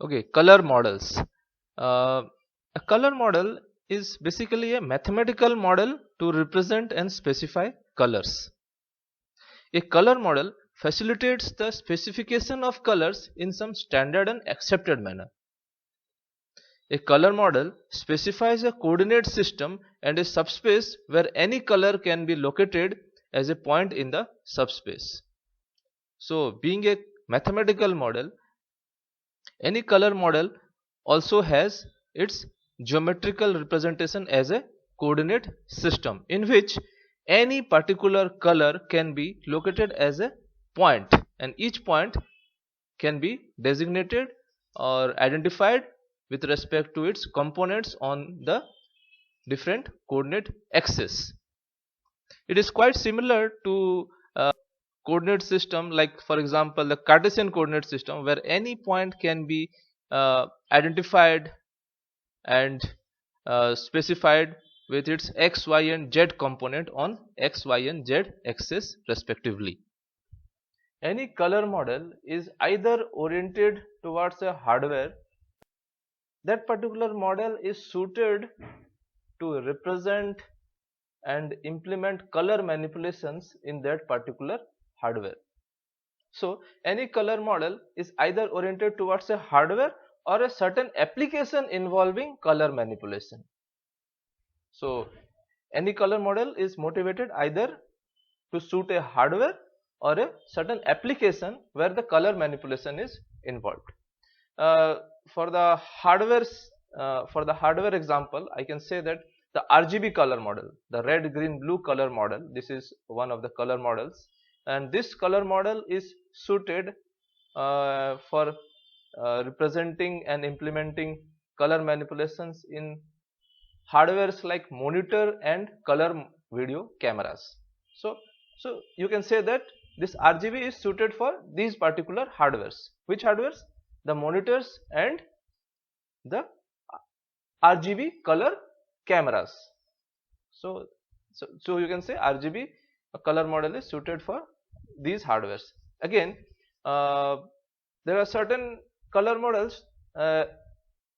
Okay, color models. Uh, a color model is basically a mathematical model to represent and specify colors. A color model facilitates the specification of colors in some standard and accepted manner. A color model specifies a coordinate system and a subspace where any color can be located as a point in the subspace. So, being a mathematical model, any color model also has its geometrical representation as a coordinate system in which any particular color can be located as a point, and each point can be designated or identified with respect to its components on the different coordinate axes. It is quite similar to coordinate system, like for example the Cartesian coordinate system, where any point can be identified and specified with its x, y and z component on x, y and z axis respectively. Any color model is either oriented towards a hardware. That particular model is suited to represent and implement color manipulations in that particular hardware. So any color model is either oriented towards a hardware or a certain application involving color manipulation. So any color model is motivated either to suit a hardware or a certain application where the color manipulation is involved. Uh, for the hardware example, I can say that the RGB color model, the red, green, blue color model, this is one of the color models, and this color model is suited for representing and implementing color manipulations in hardwares like monitor and color video cameras. So you can say that this RGB is suited for these particular hardwares. Which hardwares? The monitors and the RGB color cameras. So you can say RGB color model is suited for these hardwares. Again, there are certain color models, as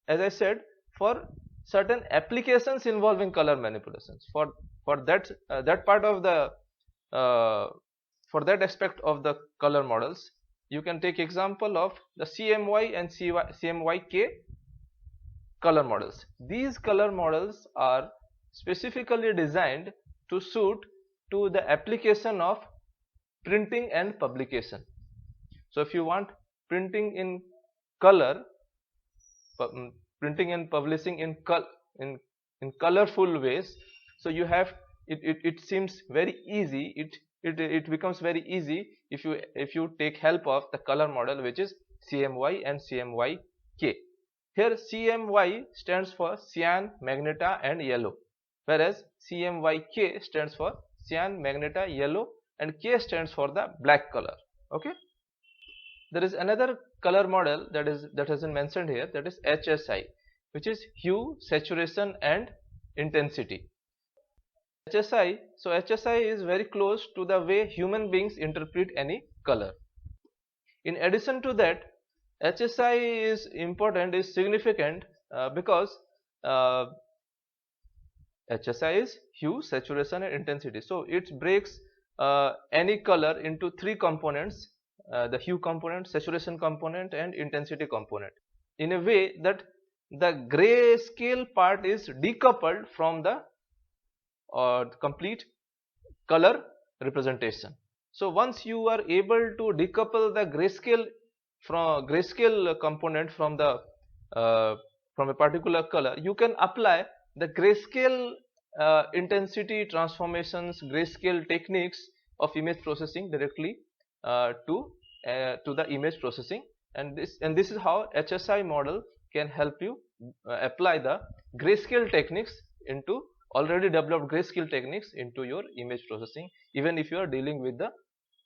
I said, for certain applications involving color manipulations. For that part of the for that aspect of the color models, you can take example of the CMY and CMYK color models. These color models are specifically designed to suit to the application of printing and publication. So if you want printing in color, printing and publishing in colorful ways, so you have it seems very easy, it becomes very easy if you take help of the color model, which is CMY and CMYK. Here CMY stands for cyan, magenta and yellow, whereas CMYK stands for cyan, magenta, yellow and K stands for the black color. Okay, there is another color model that has been mentioned here, that is HSI, which is hue, saturation and intensity. HSI, so HSI is very close to the way human beings interpret any color. In addition to that, HSI is important, is significant because HSI is hue, saturation and intensity. So it breaks any color into three components, the hue component, saturation component and intensity component, in a way that the grayscale part is decoupled from the complete color representation. So once you are able to decouple the grayscale component from a particular color, you can apply the grayscale intensity transformations, grayscale techniques of image processing directly to the image processing, and this is how HSI model can help you apply the grayscale techniques into already developed grayscale techniques into your image processing, even if you are dealing with the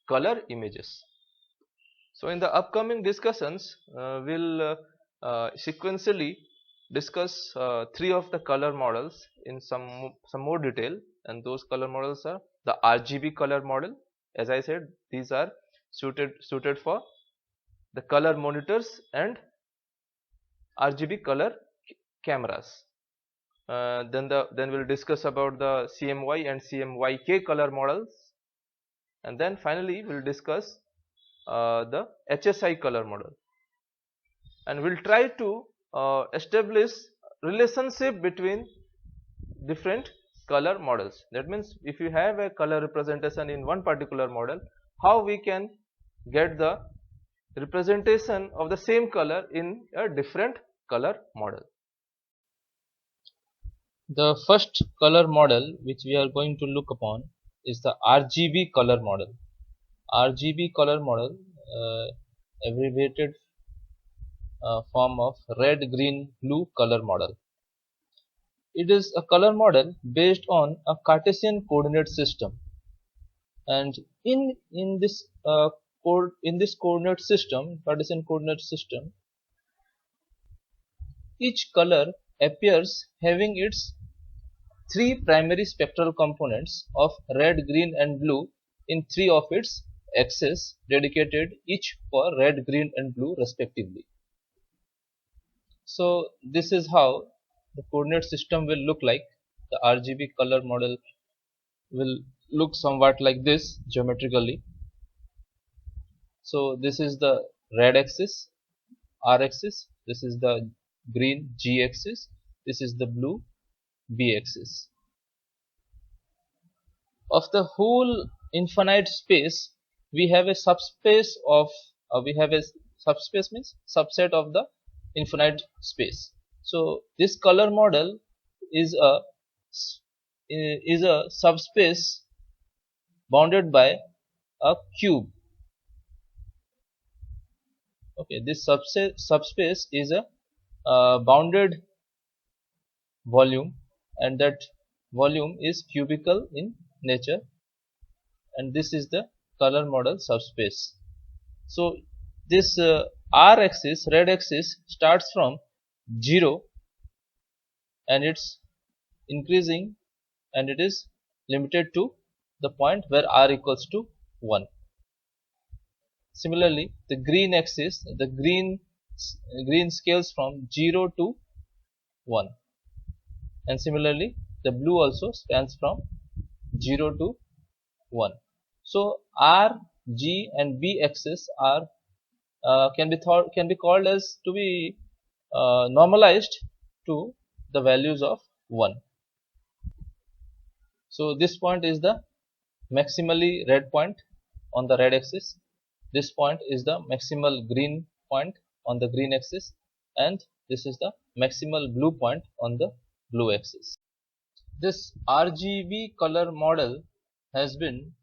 color images. So in the upcoming discussions, we'll sequentially discuss three of the color models in some more detail, and those color models are the RGB color model. As I said, these are suited for the color monitors and RGB color cameras. Then we'll discuss about the CMY and CMYK color models, and then finally we'll discuss the HSI color model, and we'll try to establish relationship between different color models. That means if you have a color representation in one particular model, how we can get the representation of the same color in a different color model. The first color model which we are going to look upon is the RGB color model. RGB color model, abbreviated form of red, green, blue color model. It is a color model based on a Cartesian coordinate system, and in this coordinate system, Cartesian coordinate system, each color appears having its three primary spectral components of red, green and blue in three of its axes, dedicated each for red, green and blue respectively. So this is how the coordinate system will look like. The RGB color model will look somewhat like this geometrically. So this is the red axis, R axis, this is the green, G axis, this is the blue, B axis. Of the whole infinite space, we have a subspace of subspace means subset of the infinite space. So this color model is a subspace bounded by a cube. Okay, this subspace is a bounded volume, and that volume is cubical in nature, and this is the color model subspace. So this R axis, red axis, starts from 0 and it's increasing, and it is limited to the point where R equals to 1. Similarly, the green axis, the green scales from 0 to 1, and similarly the blue also spans from 0 to 1. So R, G and B axis are can be called as to be normalized to the values of 1. So this point is the maximally red point on the red axis. This point is the maximal green point on the green axis, and this is the maximal blue point on the blue axis. This RGB color model has been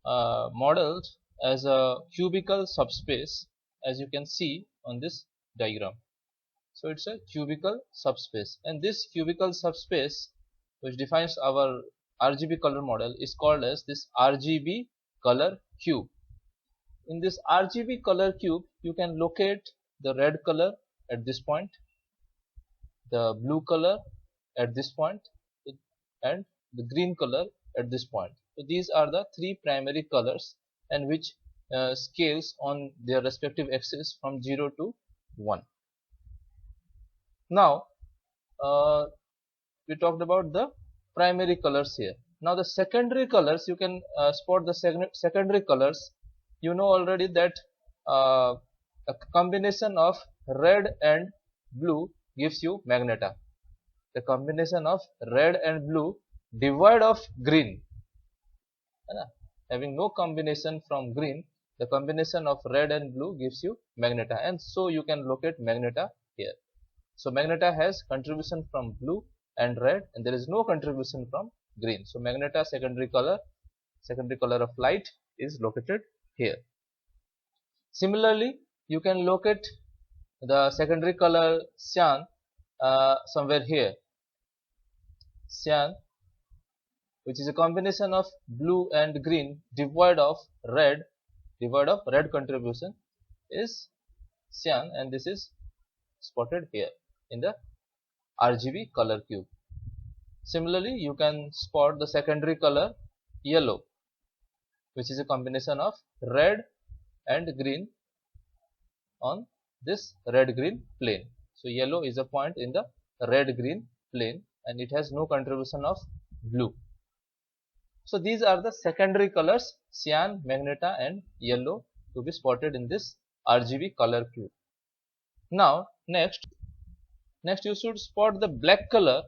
modeled as a cubical subspace, as you can see on this diagram. So it's a cubical subspace, and this cubical subspace which defines our RGB color model is called as this RGB color cube. In this RGB color cube, you can locate the red color at this point, the blue color at this point, and the green color at this point. So these are the three primary colors, and which scales on their respective axes from 0 to 1. Now we talked about the primary colors here. Now the secondary colors, you can spot the secondary colors. You know already that a combination of red and blue gives you magneta. The combination of red and blue devoid of green, having no combination from green, the combination of red and blue gives you magneta, and so you can locate magneta here. So magneta has contribution from blue and red, and there is no contribution from green. So magneta, secondary color of light, is located here. Similarly, you can locate the secondary color cyan somewhere here. Cyan, which is a combination of blue and green devoid of red contribution, is cyan, and this is spotted here in the RGB color cube. Similarly, you can spot the secondary color yellow, which is a combination of red and green on this red-green plane. So yellow is a point in the red green plane and it has no contribution of blue. So these are the secondary colors, cyan, magenta and yellow, to be spotted in this RGB color cube. Now next you should spot the black color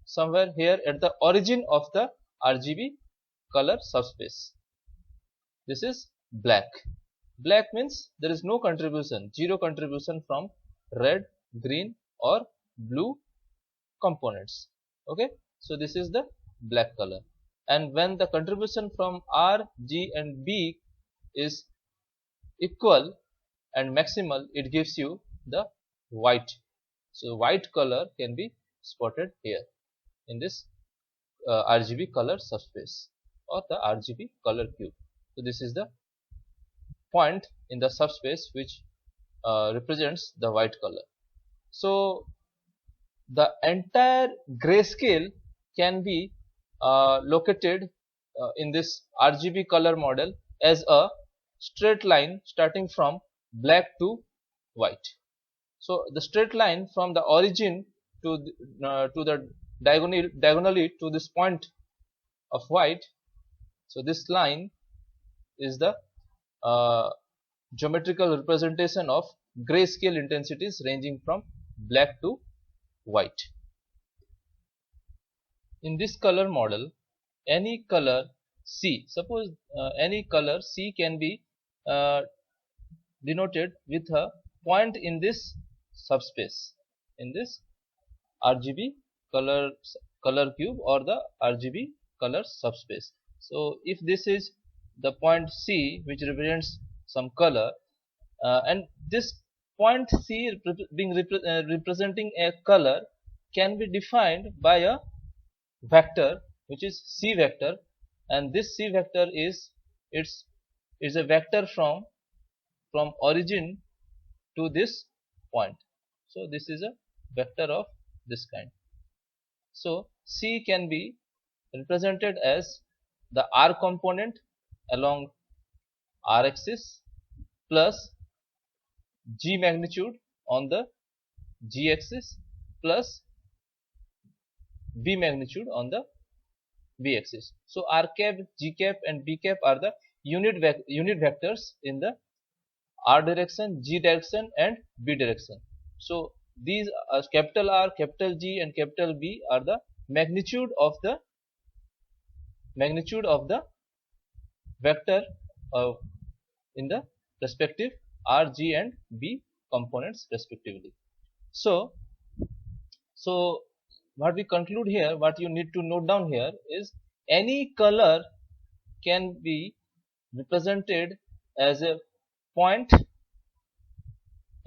somewhere here at the origin of the RGB color subspace. This is black. Black means there is no contribution, zero contribution from red, green or blue components. Okay, so this is the black color. And when the contribution from R, G and B is equal and maximal, it gives you the white. So white color can be spotted here in this RGB color subspace or the RGB color cube. So this is the point in the subspace which represents the white color. So the entire grayscale can be located in this RGB color model as a straight line starting from black to white. So the straight line from the origin to the diagonally to this point of white. So this line is the geometrical representation of grayscale intensities ranging from black to white. In this color model, any color C, suppose any color C can be denoted with a point in this subspace, in this RGB color cube or the RGB color subspace. So if this is the point C which represents some color and this point C representing a color can be defined by a vector which is C vector, and this C vector is a vector from origin to this point. So this is a vector of this kind. So C can be represented as the R component along R axis plus G magnitude on the G axis plus B magnitude on the B axis. So R cap, G cap and B cap are the unit vectors in the R direction, G direction and B direction. So these capital R, capital G and capital B are the magnitude of the vector in the respective R, G and B components respectively. So what we conclude here, what you need to note down here is any color can be represented as a point.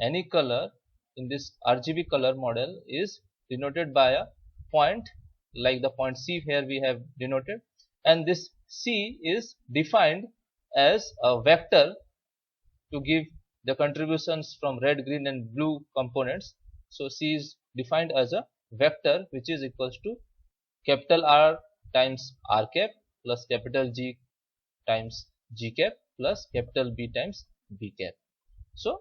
Any color in this RGB color model is denoted by a point like the point C here we have denoted, and this C is defined as a vector to give the contributions from red, green and blue components. So C is defined as a vector which is equals to capital R times R cap plus capital G times G cap plus capital B times B cap. So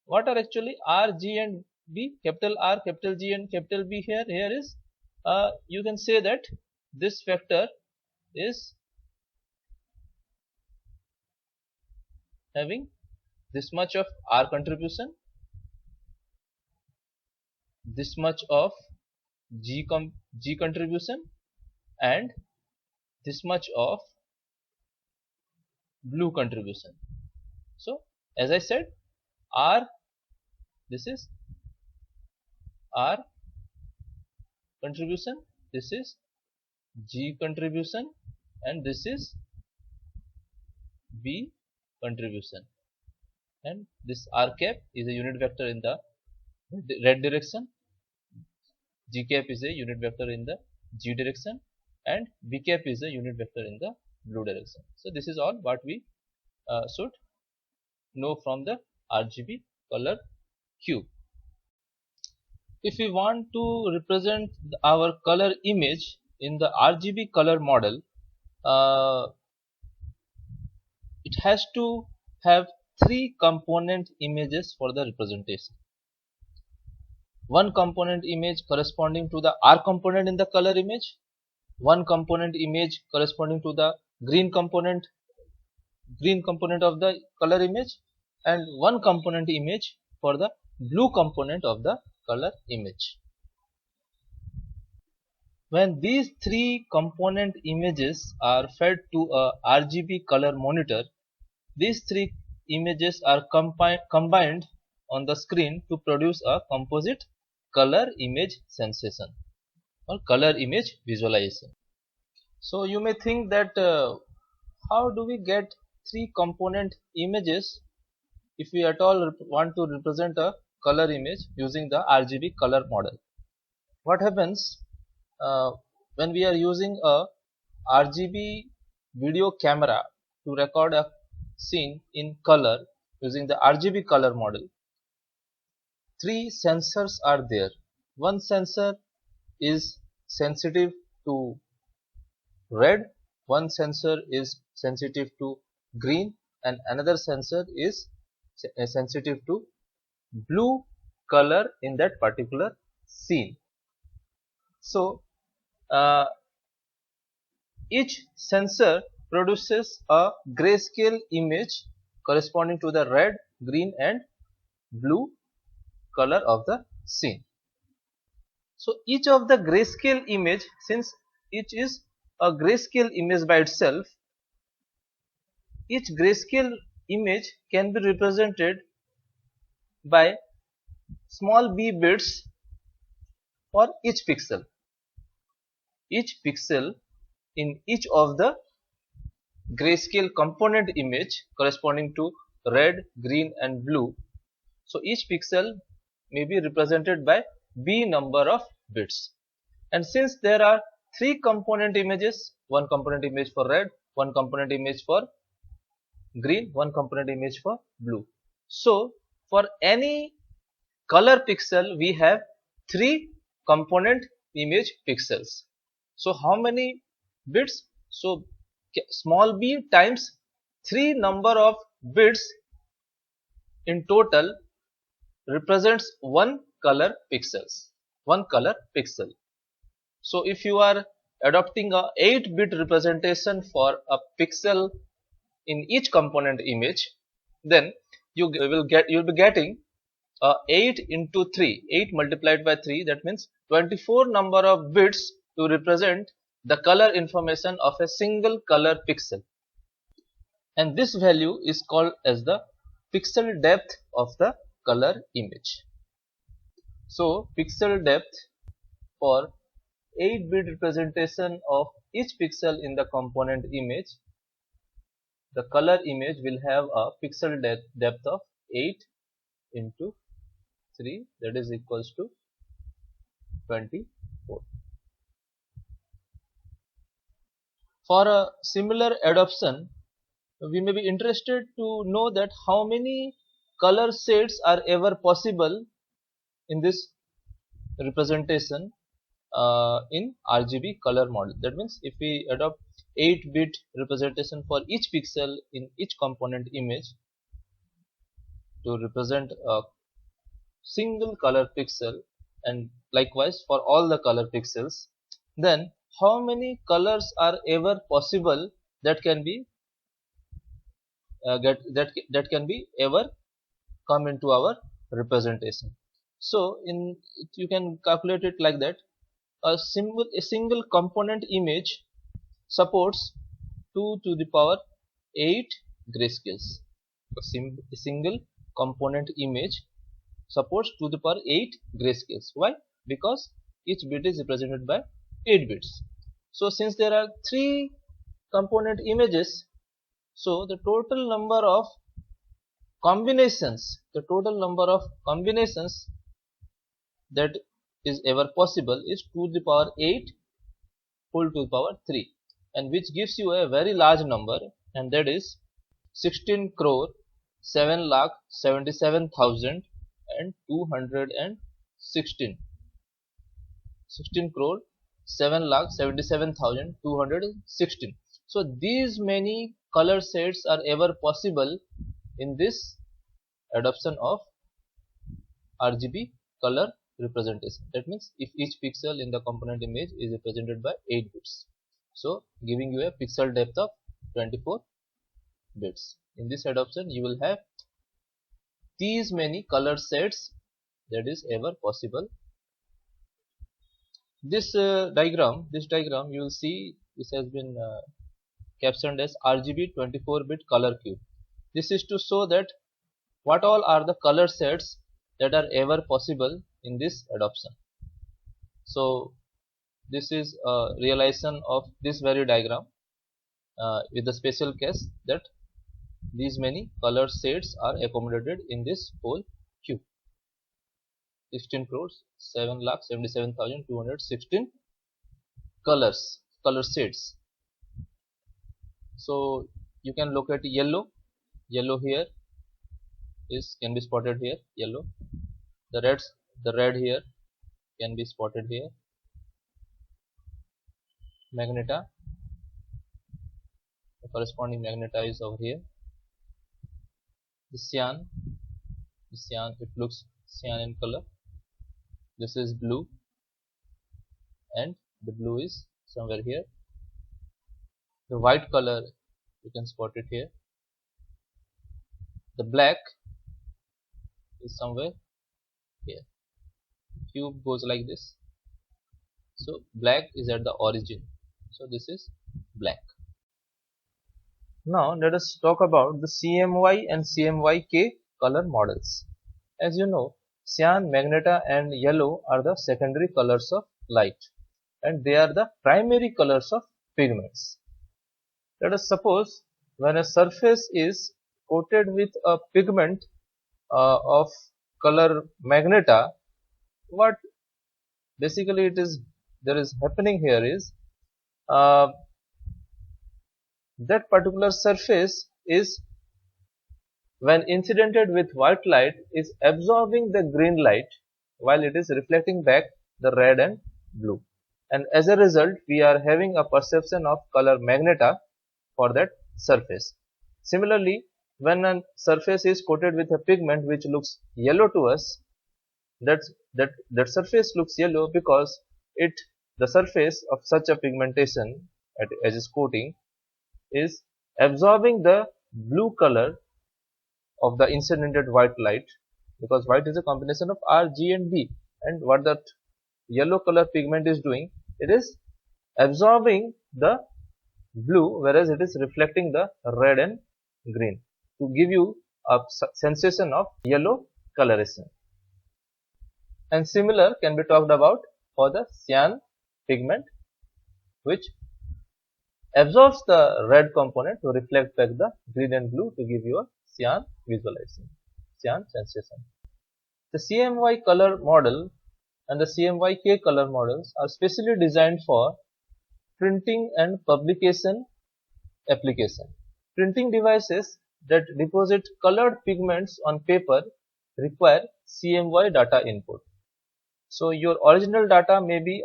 what are actually R, G and B? Capital R, capital G and capital B here is you can say that this vector is having this much of R contribution, this much of G contribution and this much of blue contribution. So as I said, R, this is R contribution, this is G contribution and this is B contribution, and this R cap is a unit vector in the red direction, G cap is a unit vector in the G direction and B cap is a unit vector in the blue direction. So this is all what we should know from the RGB color cube. If we want to represent our color image in the RGB color model, it has to have 3 component images for the representation. one component image corresponding to the R component in the color image, one component image corresponding to the green component of the color image, and one component image for the blue component of the color image. When these three component images are fed to a RGB color monitor, these three images are combined on the screen to produce a composite color image sensation or color image visualization. So you may think that how do we get three component images if we at all want to represent a color image using the RGB color model? What happens when we are using a RGB video camera to record a scene in color using the RGB color model? Three sensors are there. One sensor is sensitive to red, one sensor is sensitive to green, and another sensor is sensitive to blue color in that particular scene. So each sensor produces a grayscale image corresponding to the red, green and blue color of the scene. So each of the grayscale image, since each is a grayscale image by itself, each grayscale image can be represented by small b bits for each pixel. Each pixel in each of the grayscale component image corresponding to red, green and blue. So each pixel may be represented by b number of bits. And since there are three component images, one component image for red, one component image for green, one component image for blue. So for any color pixel we have three component image pixels. So how many bits? So small b times 3 number of bits in total represents one color pixels, one color pixel. So if you are adopting a 8-bit representation for a pixel in each component image, then you'll be getting 8 into 3, 8 multiplied by 3, that means 24 number of bits to represent the color information of a single color pixel, and this value is called as the pixel depth of the color image. So pixel depth for 8-bit representation of each pixel in the component image, the color image will have a pixel depth of 8 into 3, that is equals to 24. For a similar adoption, we may be interested to know that how many color shades are ever possible in this representation in RGB color model. That means if we adopt 8-bit representation for each pixel in each component image to represent a single color pixel, and likewise for all the color pixels, then how many colors are ever possible that can be that can be ever come into our representation. So you can calculate it like that. A single component image supports 2 to the power 8 grayscales. A single component image supports 2 to the power 8 grayscales. Why? Because each bit is represented by 8 bits. So since there are 3 component images, so the total number of combinations that is ever possible is 2 to the power 8 whole to the power 3, and which gives you a very large number, and that is 16 crore 7,77,216. 16 crore 7,77,216. So these many color sets are ever possible in this adoption of RGB color representation. That means if each pixel in the component image is represented by 8 bits, so giving you a pixel depth of 24 bits. In this adoption you will have these many color sets that is ever possible. This diagram you will see this has been captioned as RGB 24-bit color cube. This is to show that what all are the color sets that are ever possible in this adoption. So this is a realization of this very diagram with the special case that these many color sets are accommodated in this whole cube. 16 crores 7,77,216 color sets. So you can locate yellow here can be spotted here, yellow. The red here can be spotted here. Magenta, the corresponding magenta is over here. The cyan, it looks cyan in color. This is blue, and the blue is somewhere here. The white color, you can spot it here. The black is somewhere here. Cube goes like this. So black is at the origin. So this is black. Now let us talk about the CMY and CMYK color models. As you know, cyan, magenta and yellow are the secondary colors of light, and they are the primary colors of pigments. Let us suppose when a surface is coated with a pigment of color magenta, what basically there is happening here is that particular surface is, when incidented with white light, is absorbing the green light while it is reflecting back the red and blue, and as a result we are having a perception of color magenta for that surface. Similarly, when a surface is coated with a pigment which looks yellow to us, that surface looks yellow because the surface of such a pigmentation as its coating is absorbing the blue color of the incidented white light, because white is a combination of R, G and B, and what that yellow color pigment is doing, it is absorbing the blue, whereas it is reflecting the red and green to give you a sensation of yellow coloration. And similar can be talked about for the cyan pigment, which absorbs the red component to reflect back the green and blue to give you a cyan visualization, cyan sensation. The CMY color model and the CMYK color models are specially designed for printing and publication application. Printing devices that deposit colored pigments on paper require CMY data input. So your original data may be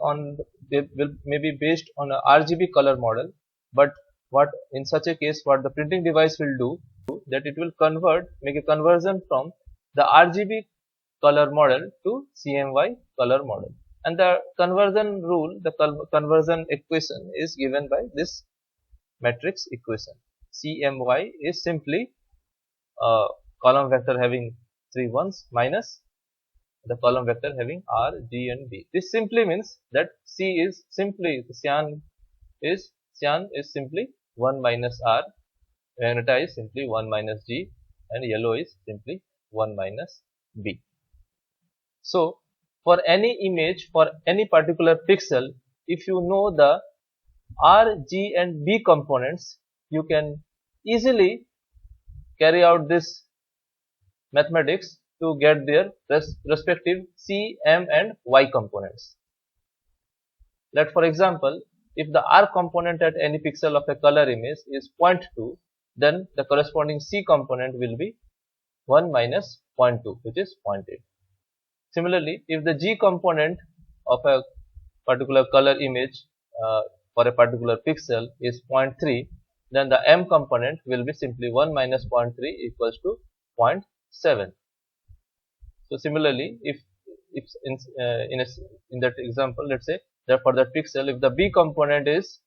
based on a RGB color model, but what in such a case what the printing device will do, that it will make a conversion from the RGB color model to CMY color model, and the conversion rule, the conversion equation is given by this matrix equation. CMY is simply a column vector having 3 ones minus the column vector having R, G and B. This simply means that C is simply, the cyan is simply 1 minus R, magenta is simply 1 minus G, and yellow is simply 1 minus B. So for any image, for any particular pixel, if you know the R, G and B components, you can easily carry out this mathematics to get their respective C, M and Y components. Let for example, if the R component at any pixel of a color image is 0.2, then the corresponding C component will be 1 minus 0.2, which is 0.8. Similarly, if the G component of a particular color image for a particular pixel is 0.3, then the M component will be simply 1 minus 0.3 equals to 0.7. So similarly, if if in that example, let's say that for that pixel, if the B component is,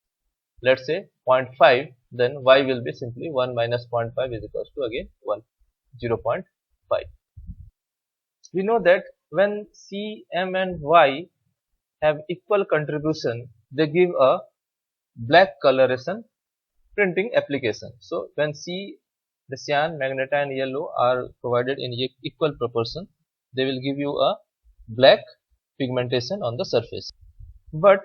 let's say 0.5, then y will be simply 1 minus 0.5 is equals to again 0.5. We know that when C, M and Y have equal contribution, they give a black coloration printing application. So when the cyan, magenta and yellow are provided in equal proportion, they will give you a black pigmentation on the surface. But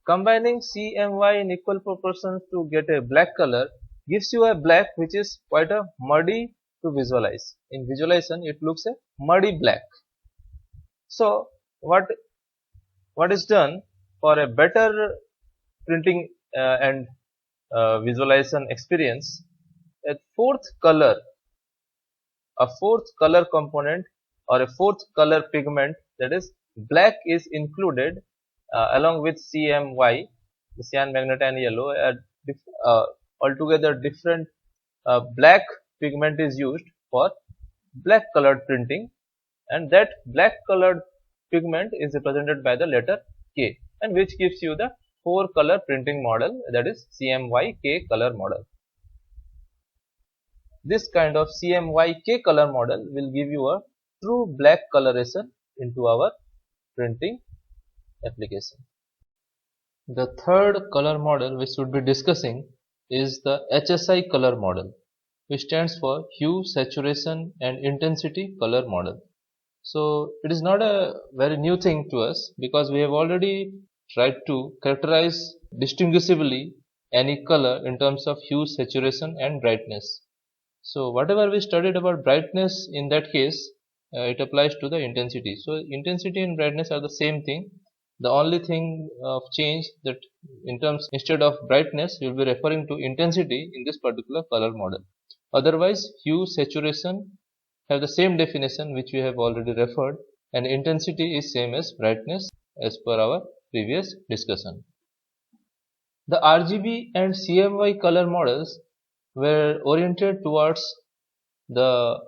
combining C and Y in equal proportions to get a black color gives you a black which is quite a muddy to visualize. In visualization, it looks a muddy black. So what is done for a better printing and visualization experience, a fourth color component or a fourth color pigment, that is black, is included along with CMY, the cyan, magenta and yellow. Altogether different black pigment is used for black colored printing, and that black colored pigment is represented by the letter K, and which gives you the 4 color printing model, that is CMYK color model. This kind of CMYK color model will give you a true black coloration into our printing application. The third color model which we should be discussing is the HSI color model, which stands for hue, saturation and intensity color model. So it is not a very new thing to us, because we have already tried to characterize distinguishably any color in terms of hue, saturation and brightness. So whatever we studied about brightness, in that case it applies to the intensity. So intensity and brightness are the same thing. The only thing of change that instead of brightness you will be referring to intensity in this particular color model. Otherwise hue, saturation have the same definition which we have already referred, and intensity is same as brightness as per our previous discussion. The RGB and CMY color models were oriented towards the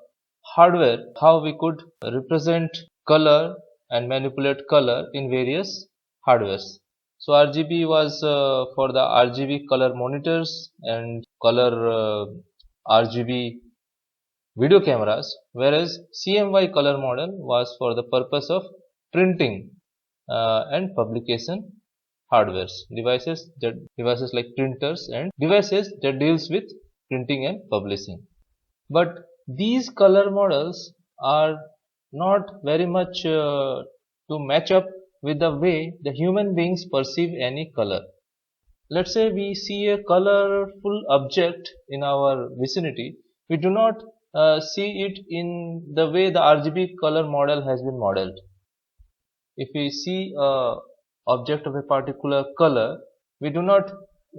hardware, how we could represent color and manipulate color in various hardwares. So RGB was for the RGB color monitors and color RGB video cameras, whereas CMY color model was for the purpose of printing and publication hardwares, devices like printers and devices that deals with printing and publishing. But these color models are not very much to match up with the way the human beings perceive any color. Let's say we see a colorful object in our vicinity, we do not see it in the way the RGB color model has been modeled. If we see a object of a particular color, we do not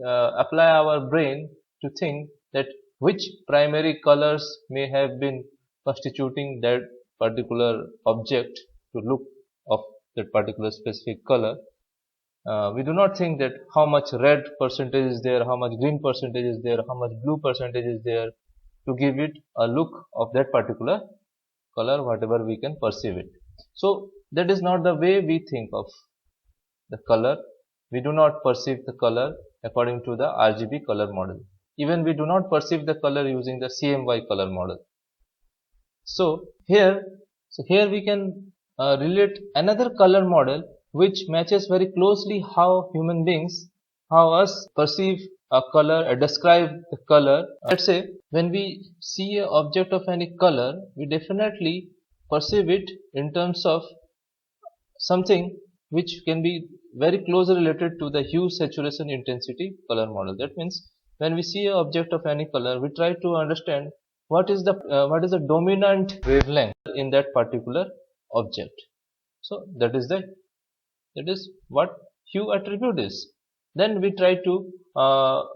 apply our brain to think that which primary colors may have been constituting that particular object to look of that particular specific color. We do not think that how much red percentage is there, how much green percentage is there, how much blue percentage is there to give it a look of that particular color, whatever we can perceive it. So that is not the way we think of the color. We do not perceive the color according to the RGB color model. Even we do not perceive the color using the CMY color model. So here we can relate another color model which matches very closely how human beings, how us perceive a color, describe the color. Let's say when we see an object of any color, we definitely perceive it in terms of something which can be very closely related to the hue, saturation, intensity color model. That means when we see an object of any color, we try to understand what is the dominant wavelength in that particular object. So that is what hue attribute is. Then we try to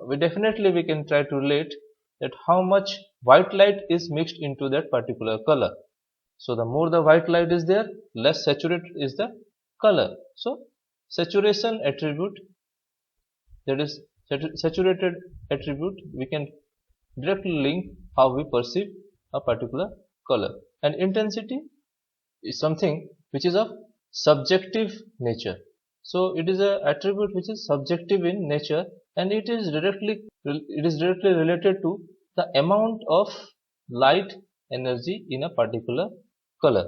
we can try to relate that how much white light is mixed into that particular color. So the more the white light is there, less saturated is the color. So saturation attribute, that is saturated attribute, we can directly link how we perceive a particular color. And intensity is something which is of subjective nature. So it is a attribute which is subjective in nature, and it is directly related to the amount of light energy in a particular color.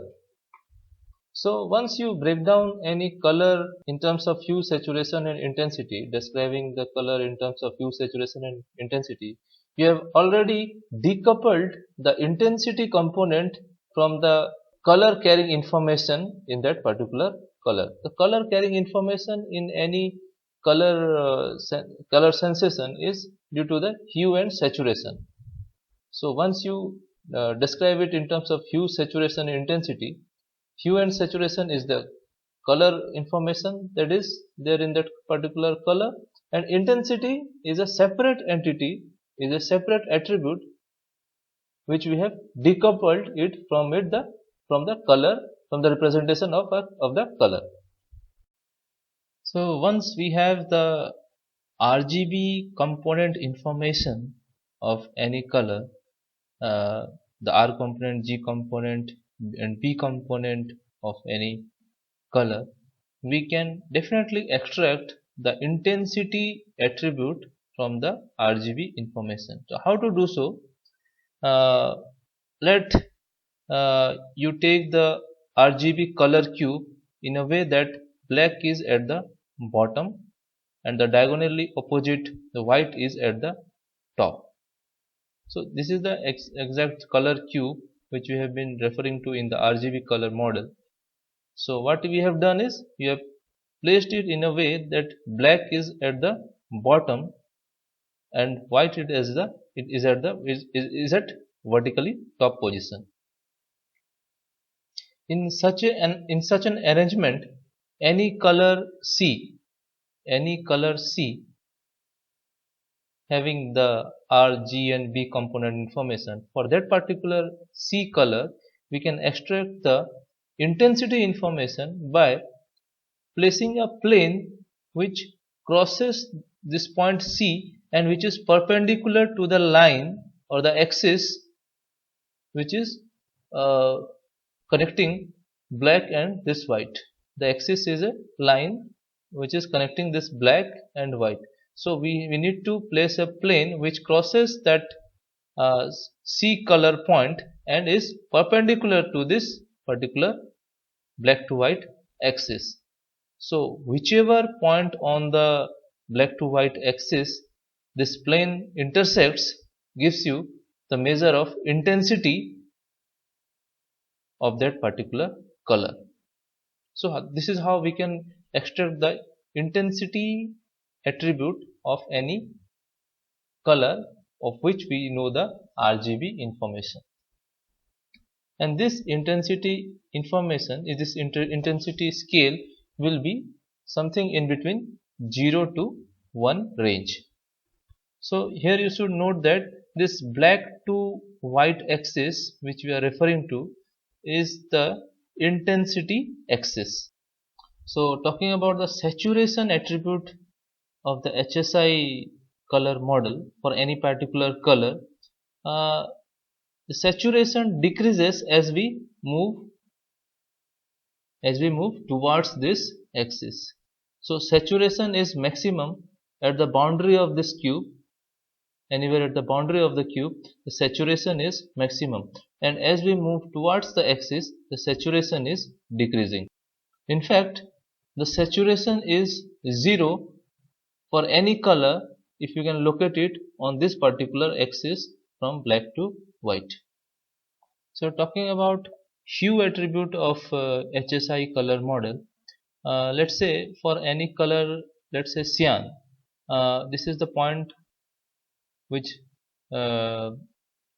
So once you break down any color in terms of hue, saturation and intensity, describing the color in terms of hue, saturation and intensity, you have already decoupled the intensity component from the color carrying information in that particular color. The color carrying information in any color sensation is due to the hue and saturation. So once you describe it in terms of hue, saturation and intensity, hue and saturation is the color information that is there in that particular color, and intensity is a separate entity, is a separate attribute which we have decoupled it from the color, from the representation of the color. So once we have the RGB component information of any color, the R component, G component and P component of any color, we can definitely extract the intensity attribute from the RGB information. So how to do so? Let you take the RGB color cube in a way that black is at the bottom and the diagonally opposite the white is at the top. So this is the exact color cube which we have been referring to in the RGB color model. So what we have done is we have placed it in a way that black is at the bottom and white is at vertically top position. In such an arrangement, any color C having the R, G and B component information, for that particular C color we can extract the intensity information by placing a plane which crosses this point C and which is perpendicular to the line or the axis which is connecting black and this white. The axis is a line which is connecting this black and white. So we need to place a plane which crosses that C color point and is perpendicular to this particular black to white axis. So whichever point on the black to white axis this plane intersects gives you the measure of intensity of that particular color. So this is how we can extract the intensity attribute of any color of which we know the RGB information. And this intensity information is this intensity scale will be something in between 0 to 1 range. So here you should note that this black to white axis which we are referring to is the intensity axis. So talking about the saturation attribute of the HSI color model for any particular color, the saturation decreases as we move towards this axis. So saturation is maximum at the boundary of this cube. Anywhere at the boundary of the cube the saturation is maximum, and as we move towards the axis the saturation is decreasing. In fact, the saturation is 0 for any color if you can locate it on this particular axis from black to white. So talking about hue attribute of HSI color model, let's say for any color, let's say cyan, this is the point which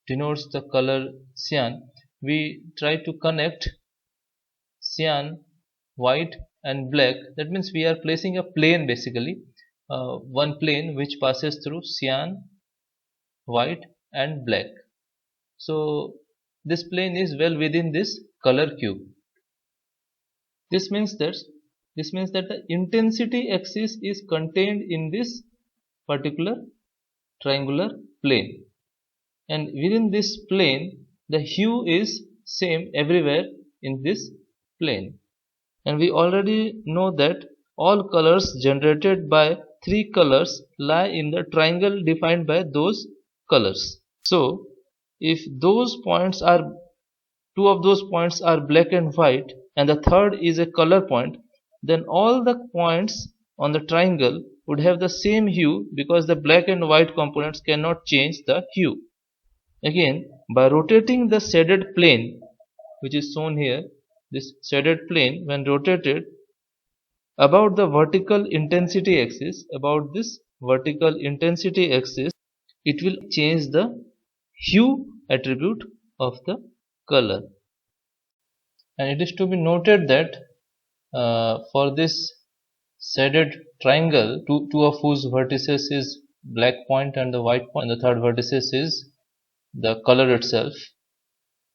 denotes the color cyan. We try to connect cyan, white and black. That means we are placing a plane, basically one plane which passes through cyan, white and black. So this plane is well within this color cube. This means that the intensity axis is contained in this particular triangular plane, and within this plane the hue is same everywhere in this plane. and we already know that all colors generated by three colors lie in the triangle defined by those colors. So if those points are two of those points are black and white and the third is a color point, then all the points on the triangle would have the same hue because the black and white components cannot change the hue. Again, by rotating the shaded plane, which is shown here, this shaded plane when rotated about the vertical intensity axis, it will change the hue attribute of the color. And it is to be noted that for this shaded triangle, two of whose vertices is black point and the white point, and the third vertices is the color itself.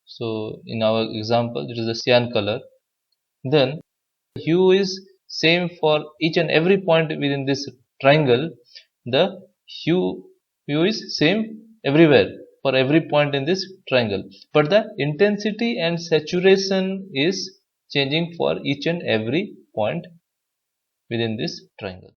So in our example, it is the cyan color. Then hue is same for each and every point within this triangle. The hue is same everywhere for every point in this triangle, but the intensity and saturation is changing for each and every point within this triangle.